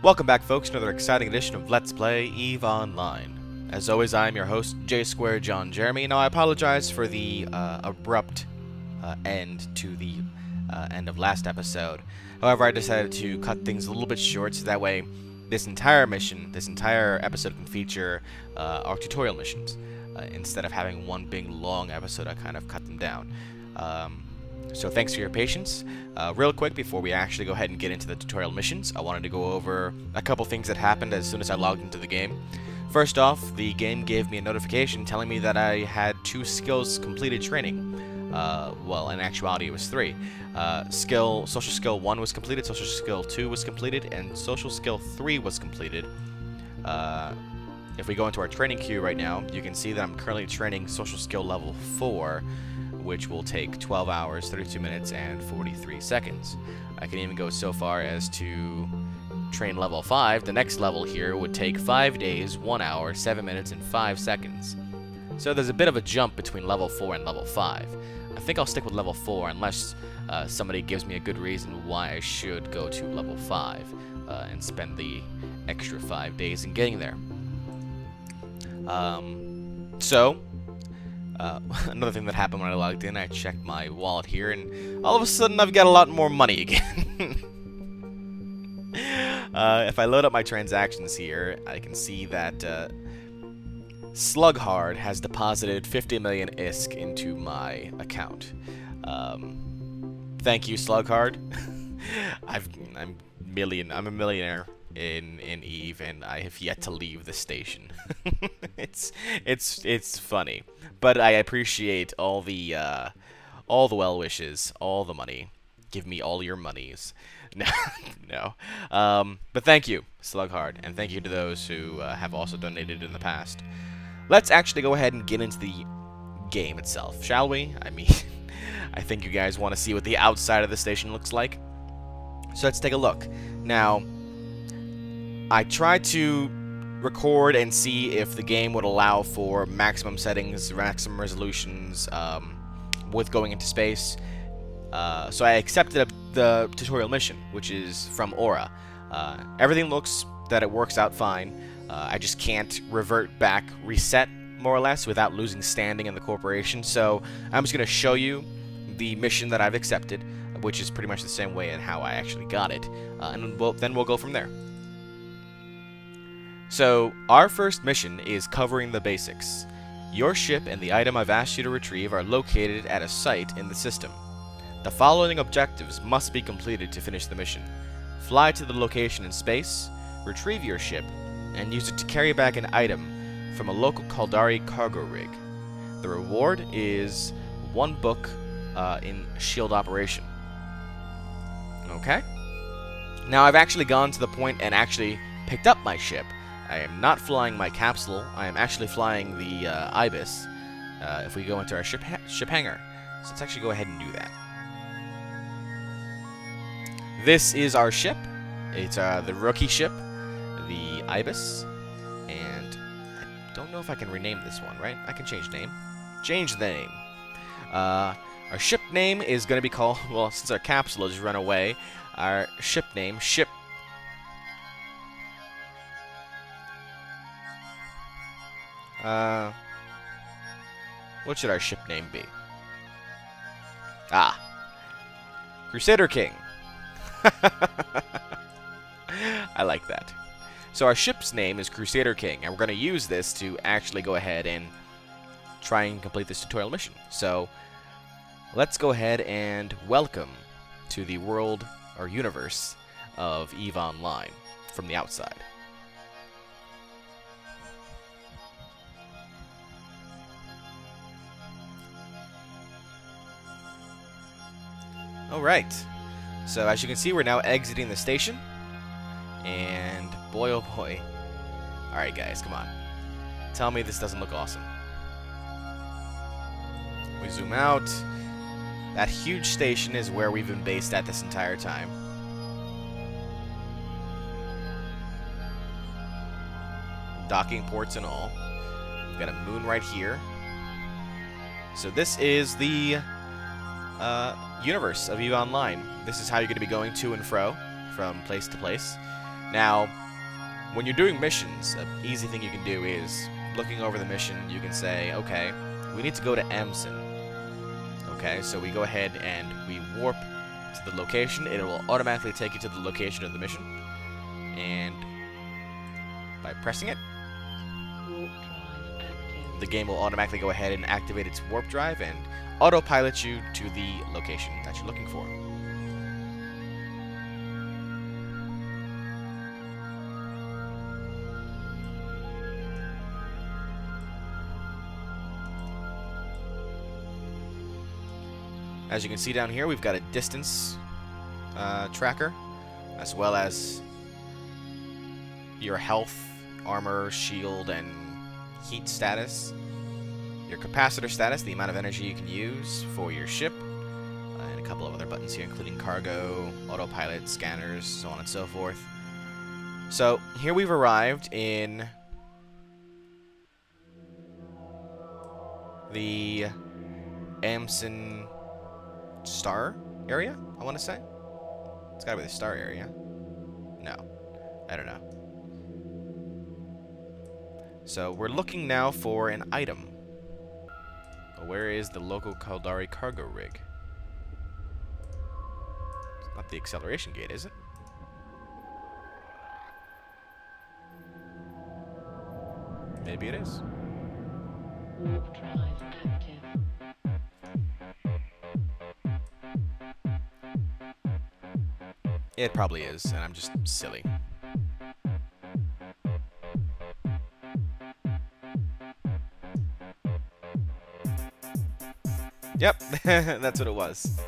Welcome back, folks, to another exciting edition of Let's Play EVE Online. As always, I am your host, J2 John Jeremy. Now, I apologize for the abrupt end to the end of last episode. However, I decided to cut things a little bit short, so that way this entire mission, this entire episode can feature our tutorial missions. Instead of having one big long episode, I kind of cut them down. So thanks for your patience. Real quick, before we actually go ahead and get into the tutorial missions, I wanted to go over a couple things that happened as soon as I logged into the game. First off, the game gave me a notification telling me that I had 2 skills completed training. Well, in actuality, it was 3. Social skill 1 was completed, social skill 2 was completed, and social skill 3 was completed. If we go into our training queue right now, you can see that I'm currently training social skill level 4, which will take 12 hours, 32 minutes, and 43 seconds. I can even go so far as to train level 5. The next level here would take 5 days, 1 hour, 7 minutes, and 5 seconds. So there's a bit of a jump between level 4 and level 5. I think I'll stick with level 4 unless somebody gives me a good reason why I should go to level 5 and spend the extra 5 days in getting there. Another thing that happened when I logged in, I checked my wallet here, and all of a sudden I've got a lot more money again. If I load up my transactions here, I can see that Slughard has deposited 50 million ISK into my account. Thank you, Slughard. I'm a millionaire in EVE, and I have yet to leave the station. It's funny, but I appreciate all the well wishes, all the money. Give me all your monies. No. But thank you, Slughard, and thank you to those who have also donated in the past. Let's actually go ahead and get into the game itself, shall we? I mean, I think you guys want to see what the outside of the station looks like. So let's take a look. Now, I tried to record and see if the game would allow for maximum settings, maximum resolutions with going into space. So I accepted the tutorial mission, which is from Aura. Everything looks that it works out fine. I just can't reset, more or less, without losing standing in the corporation. So I'm just going to show you the mission that I've accepted, which is pretty much the same way and how I actually got it. And then we'll go from there. So, our first mission is covering the basics. Your ship and the item I've asked you to retrieve are located at a site in the system. The following objectives must be completed to finish the mission. Fly to the location in space, retrieve your ship, and use it to carry back an item from a local Caldari cargo rig. The reward is 1 book in shield operation. Okay? Now, I've actually gone to the point and actually picked up my ship. I am not flying my capsule. I am actually flying the Ibis. If we go into our ship hangar, so let's actually go ahead and do that. This is our ship. It's the rookie ship, the Ibis, and I don't know if I can rename this one. Right? I can change name. Change the name. Our ship name is going to be called. Well, since our capsule has run away, our ship name what should our ship name be? Crusader King. I like that. So our ship's name is Crusader King, and we're going to use this to actually go ahead and try and complete this tutorial mission. So let's go ahead and welcome to the world or universe of EVE Online from the outside. Alright, so as you can see, we're now exiting the station, and boy oh boy. Alright guys, come on. Tell me this doesn't look awesome. We zoom out. That huge station is where we've been based at this entire time. Docking ports and all. We've got a moon right here. So this is the universe of EVE Online. This is how you're going to be going to and fro from place to place. Now, when you're doing missions, an easy thing you can do is, looking over the mission, you can say, okay, we need to go to Amson. Okay, so we go ahead and we warp to the location. It will automatically take you to the location of the mission. And by pressing it, the game will automatically go ahead and activate its warp drive and autopilot you to the location that you're looking for. As you can see down here, we've got a distance tracker, as well as your health, armor, shield, and heat status, your capacitor status, the amount of energy you can use for your ship, and a couple of other buttons here, including cargo, autopilot, scanners, so on and so forth. So here we've arrived in the Amson Star area, I want to say. It's gotta be the Star area. No, I don't know. So we're looking now for an item. Where is the local Caldari cargo rig? It's not the acceleration gate, is it? Maybe it is. Warp drive active. It probably is, and I'm just silly. Yep, that's what it was.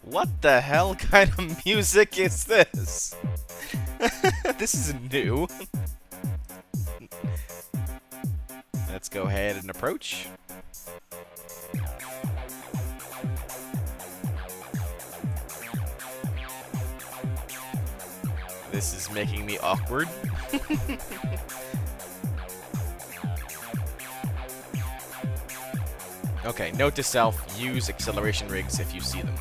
What the hell kind of music is this? This is new. Let's go ahead and approach. This is making me awkward. Okay, note to self, use acceleration rigs if you see them.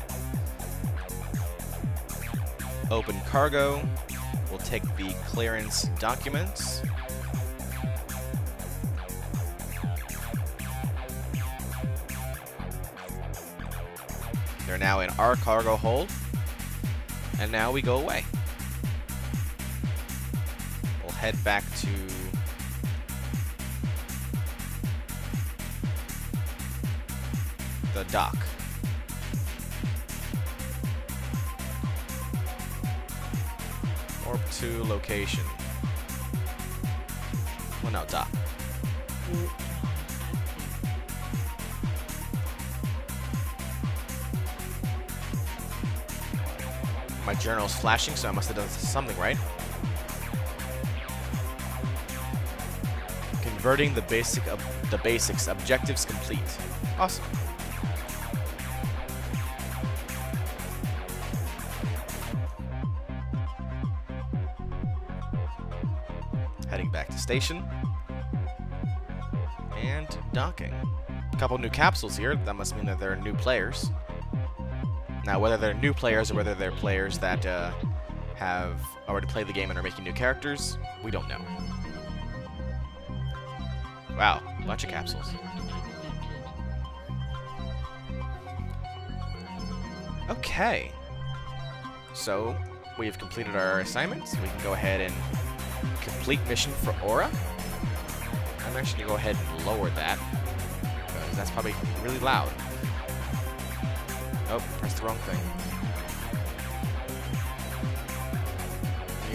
Open cargo. We'll take the clearance documents. They're now in our cargo hold. And now we go away. We'll head back to the dock. Warp to location. Well, no, dock. My journal's flashing, so I must have done something right. Converting the basics. Objectives complete. Awesome. Heading back to station. And docking. A couple new capsules here. That must mean that there are new players. Now, whether they're new players or whether they're players that have already played the game and are making new characters, we don't know. Wow, a bunch of capsules. Okay. So, we've completed our assignments. We can go ahead and complete mission for Aura. I'm actually going to go ahead and lower that, because that's probably really loud. Oh, pressed the wrong thing.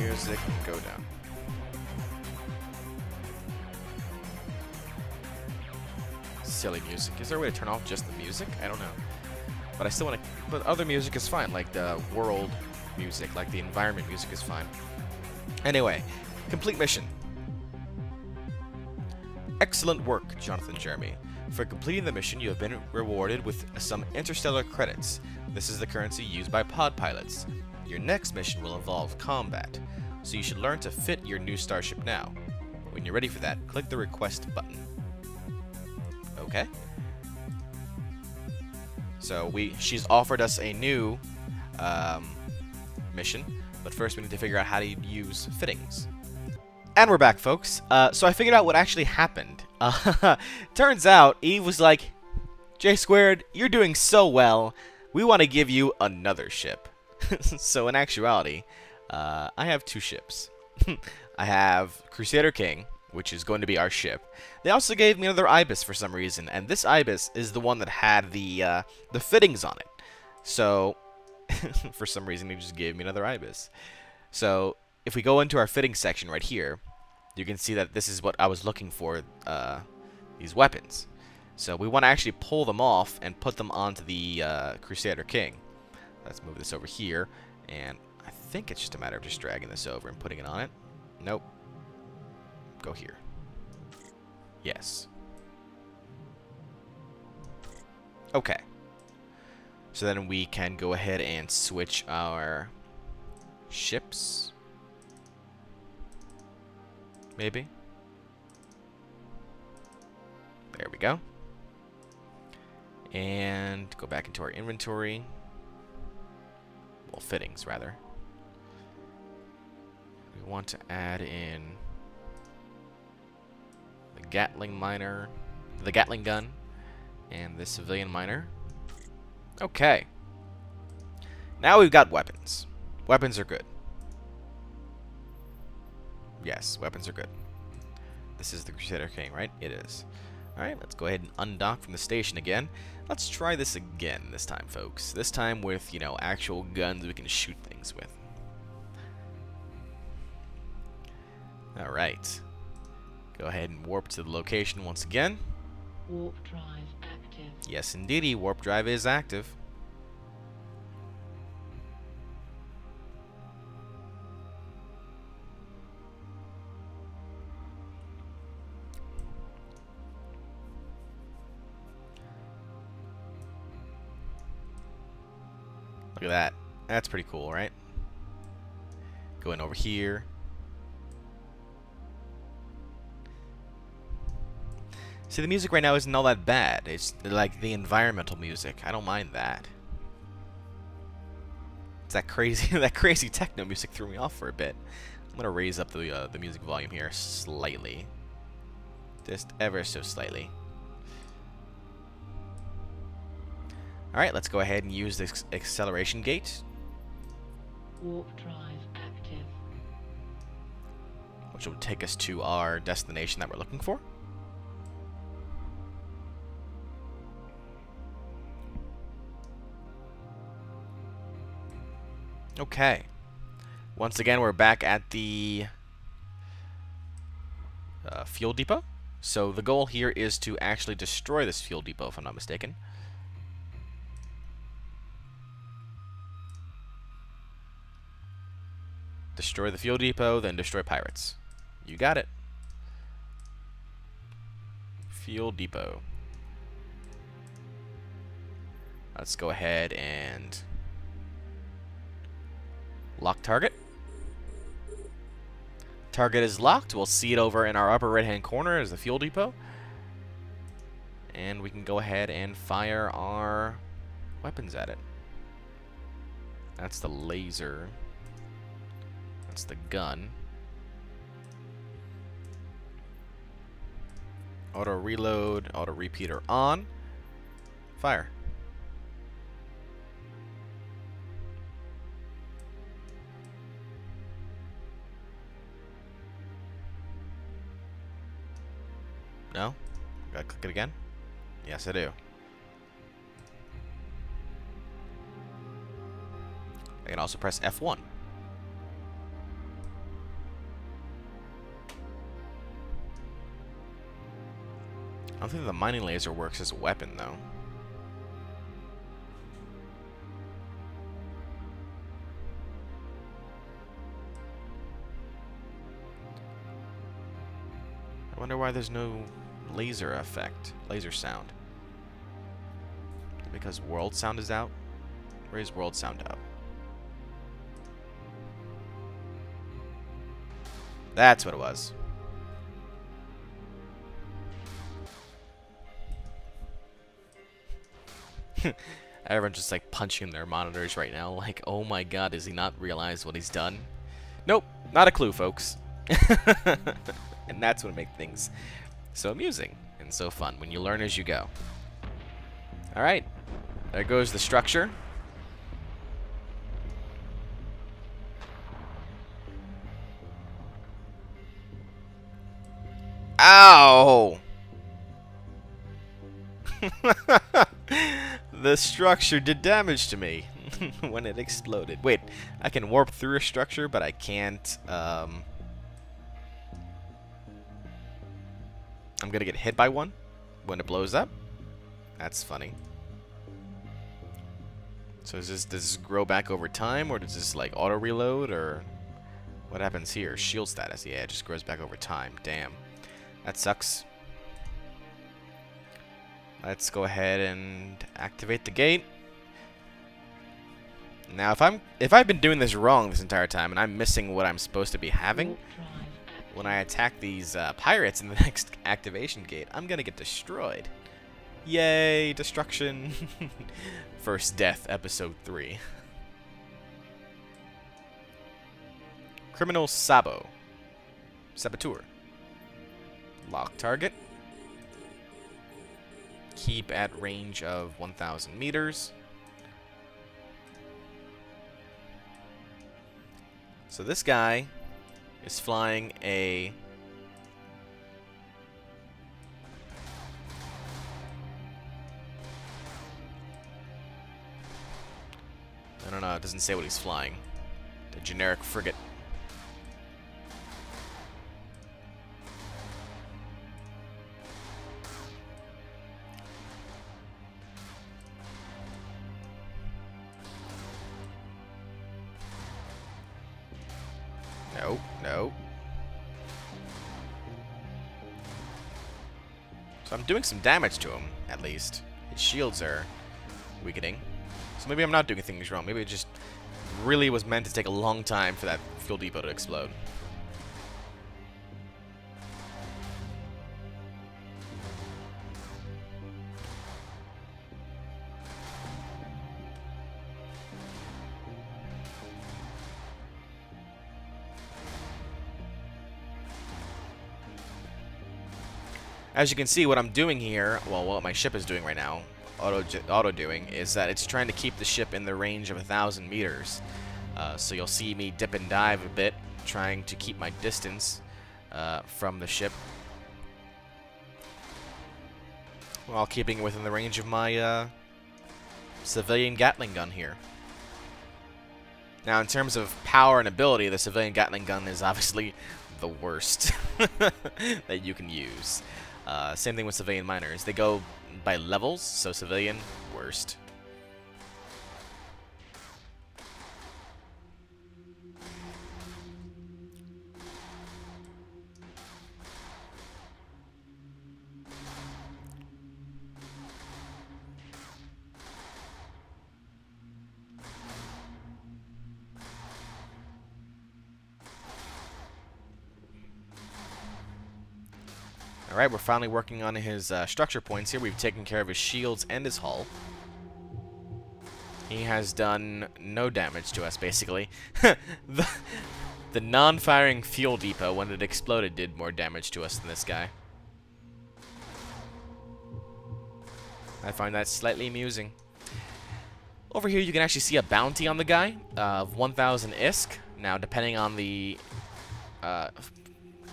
Music, go down. Silly music. Is there a way to turn off just the music? I don't know. But I still want to... But other music is fine, like the world music, like the environment music is fine. Anyway, complete mission. Excellent work, Jonathan Jeremy. For completing the mission, you have been rewarded with some interstellar credits. This is the currency used by pod pilots. Your next mission will involve combat, so you should learn to fit your new starship now. When you're ready for that, click the request button. Okay. So she's offered us a new mission, But first we need to figure out how to use fittings. And we're back, folks. So I figured out what actually happened. Turns out Eve was like, J Squared, you're doing so well. We want to give you another ship. So in actuality, I have 2 ships. I have Crusader King, which is going to be our ship. They also gave me another Ibis for some reason, and this Ibis is the one that had the fittings on it. So, for some reason, they just gave me another Ibis. So, if we go into our fittings section right here, you can see that this is what I was looking for, these weapons. So, we want to actually pull them off and put them onto the Crusader King. Let's move this over here, and I think it's just a matter of just dragging this over and putting it on it. Nope. Go here. Yes. Okay. So then we can go ahead and switch our ships. Maybe. There we go. And go back into our inventory. Well, fittings, rather. We want to add in the Gatling miner, the Gatling gun, and the civilian miner. Okay. Now we've got weapons. Weapons are good. Yes, weapons are good. This is the Crusader King, right? It is. Alright, let's go ahead and undock from the station again. Let's try this again this time, folks. This time with, you know, actual guns we can shoot things with. Alright. Go ahead and warp to the location once again. Warp drive active. Yes, indeedy, warp drive is active. Look at that. That's pretty cool, right? Going over here. See, the music right now isn't all that bad. It's like the environmental music. I don't mind that. It's that crazy, that crazy techno music threw me off for a bit. I'm gonna raise up the music volume here slightly, just ever so slightly. All right, let's go ahead and use this acceleration gate. Warp drive active. Which will take us to our destination that we're looking for. Okay. Once again, we're back at the fuel depot. So the goal here is to actually destroy this fuel depot, if I'm not mistaken. Destroy the fuel depot, then destroy pirates. You got it. Fuel depot. Let's go ahead and lock target. Target is locked. We'll see it over in our upper right-hand corner as the fuel depot. And we can go ahead and fire our weapons at it. That's the laser. That's the gun. Auto reload, auto repeater on. Fire. No? Gotta click it again? Yes, I do. I can also press F1. I don't think the mining laser works as a weapon, though. I wonder why there's no laser effect, laser sound. Because world sound is out? Where is world sound out? That's what it was. Everyone's just like punching their monitors right now, like, oh my god, does he not realize what he's done? Nope, not a clue, folks. And that's what makes things so amusing and so fun, when you learn as you go. Alright, there goes the structure. Ow! The structure did damage to me when it exploded. Wait, I can warp through a structure, but I can't, I'm gonna get hit by one when it blows up? That's funny. So does this grow back over time, or does this, like, auto-reload, or what happens here? Shield status. Yeah, it just grows back over time. Damn. That sucks. Let's go ahead and activate the gate. Now, if I've been doing this wrong this entire time and I'm missing what I'm supposed to be having, when I attack these pirates in the next activation gate, I'm gonna get destroyed. Yay, destruction! First death, episode 3. Criminal Saboteur. Lock target. Keep at range of 1,000 meters. So this guy is flying a... I don't know, it doesn't say what he's flying. The generic frigate. No, no. So I'm doing some damage to him, at least. His shields are weakening. So maybe I'm not doing things wrong. Maybe it just really was meant to take a long time for that fuel depot to explode. As you can see, what I'm doing here, well, what my ship is doing right now, auto-doing, is that it's trying to keep the ship in the range of 1,000 meters. So you'll see me dip and dive a bit, trying to keep my distance from the ship, while keeping within the range of my civilian Gatling gun here. Now, in terms of power and ability, the civilian Gatling gun is obviously the worst that you can use. Same thing with civilian miners. They go by levels, so civilian, worst. Alright, we're finally working on his structure points here. We've taken care of his shields and his hull. He has done no damage to us, basically. The non-firing fuel depot, when it exploded, did more damage to us than this guy. I find that slightly amusing. Over here, you can actually see a bounty on the guy of 1,000 ISK. Now, depending on the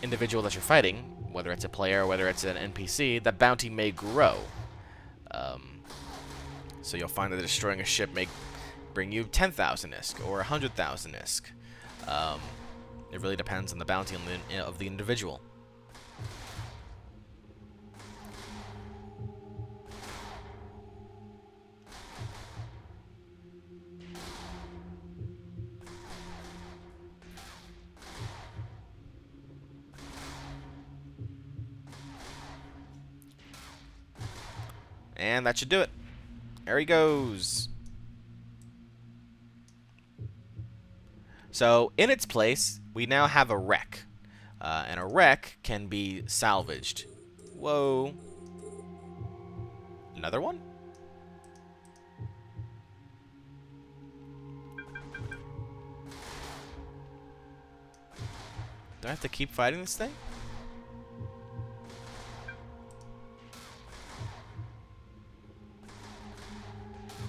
individual that you're fighting, whether it's a player or whether it's an NPC, that bounty may grow. So you'll find that destroying a ship may bring you 10,000 ISK or 100,000 ISK. It really depends on the bounty of the individual. And that should do it. There he goes. So, in its place, we now have a wreck. And a wreck can be salvaged. Whoa. Another one? Do I have to keep fighting this thing?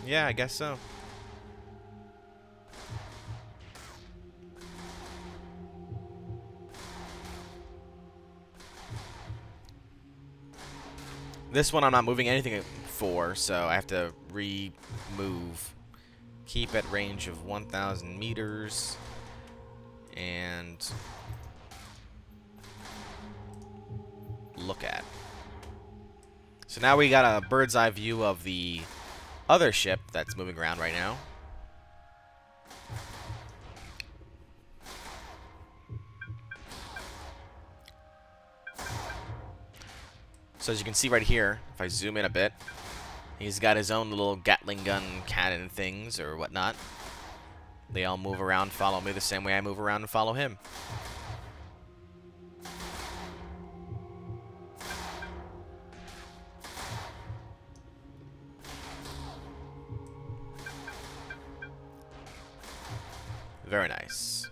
Yeah, I guess so. This one I'm not moving anything for, so I have to remove. Keep at range of 1,000 meters. And look at. So now we got a bird's eye view of the other ship that's moving around right now. So as you can see right here, if I zoom in a bit, he's got his own little Gatling gun cannon things or whatnot. They all move around, follow me the same way I move around and follow him. Very nice.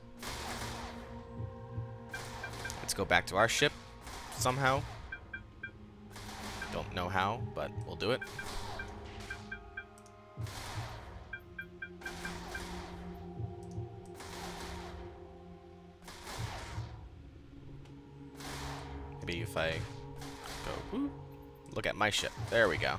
Let's go back to our ship somehow. Don't know how, but we'll do it. Maybe if I go, woo, look at my ship. There we go.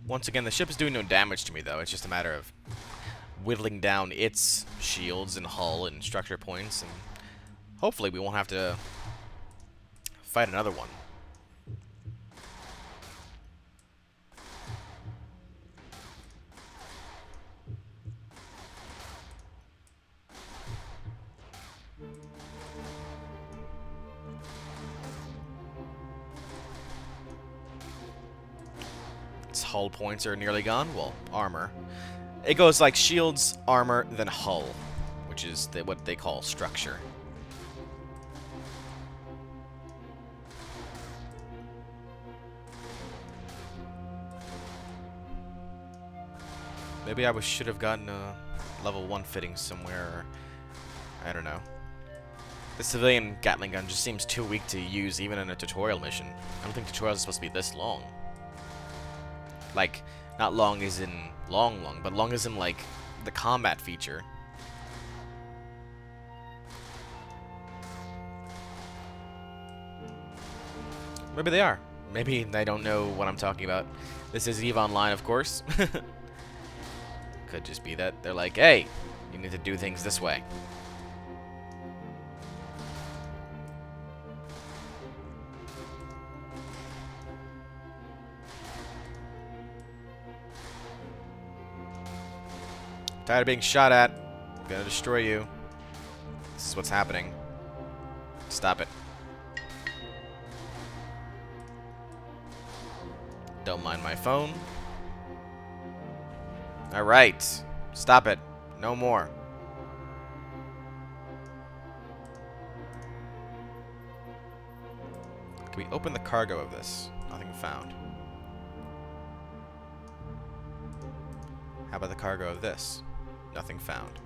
Once again, the ship is doing no damage to me, though. It's just a matter of whittling down its shields and hull and structure points, and hopefully we won't have to fight another one. Hull points are nearly gone. Well, armor. It goes like shields, armor, then hull, which is what they call structure. Maybe I should have gotten a level 1 fitting somewhere. Or, I don't know. The civilian Gatling gun just seems too weak to use even in a tutorial mission. I don't think tutorials are supposed to be this long. Like, not long as in long, but long as in, like, the combat feature. Maybe they are. Maybe they don't know what I'm talking about. This is EVE Online, of course. Could just be that they're like, hey, you need to do things this way. Tired of being shot at. I'm gonna destroy you. This is what's happening. Stop it. Don't mind my phone. Alright. Stop it. No more. Can we open the cargo of this? Nothing found. How about the cargo of this? Nothing found.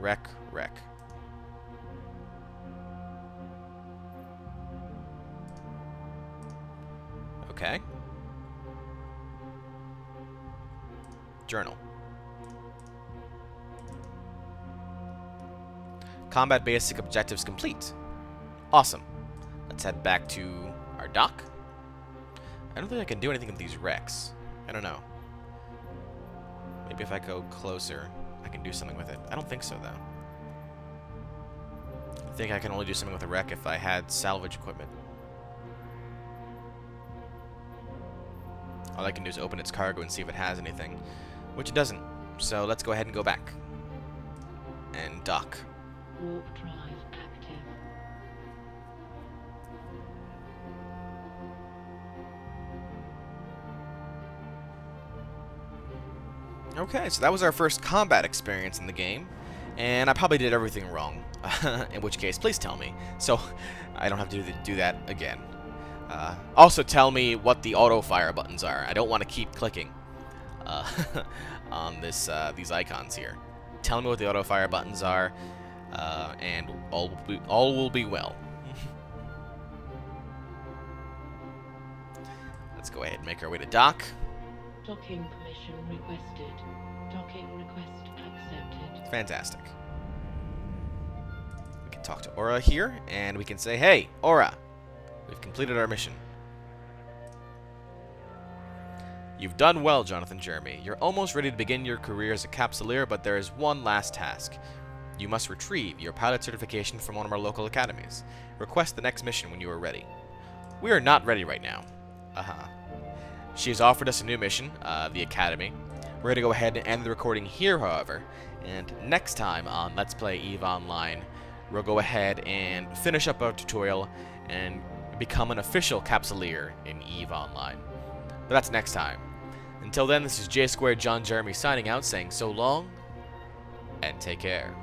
Wreck, wreck. Okay. Journal. Combat basic objectives complete. Awesome. Let's head back to our dock. I don't think I can do anything with these wrecks. I don't know. Maybe if I go closer, I can do something with it. I don't think so, though. I think I can only do something with a wreck if I had salvage equipment. All I can do is open its cargo and see if it has anything, which it doesn't. So let's go ahead and go back. And dock. Warp drive active. Okay, so that was our first combat experience in the game, and I probably did everything wrong, in which case, please tell me, so I don't have to do that again. Also, tell me what the auto-fire buttons are. I don't want to keep clicking on these icons here. Tell me what the auto-fire buttons are, and all will be well. Let's go ahead and make our way to dock. Docking permission requested. Docking request accepted. Fantastic. We can talk to Aura here, and we can say, "Hey, Aura, we've completed our mission." You've done well, Jonathan Jeremy. You're almost ready to begin your career as a capsuleer, but there is one last task. You must retrieve your pilot certification from one of our local academies. Request the next mission when you are ready. We are not ready right now. She has offered us a new mission, the Academy. We're going to go ahead and end the recording here, however, and next time on Let's Play EVE Online, we'll go ahead and finish up our tutorial and become an official capsuleer in EVE Online. But that's next time. Until then, this is J Squared John Jeremy signing out, saying so long, and take care.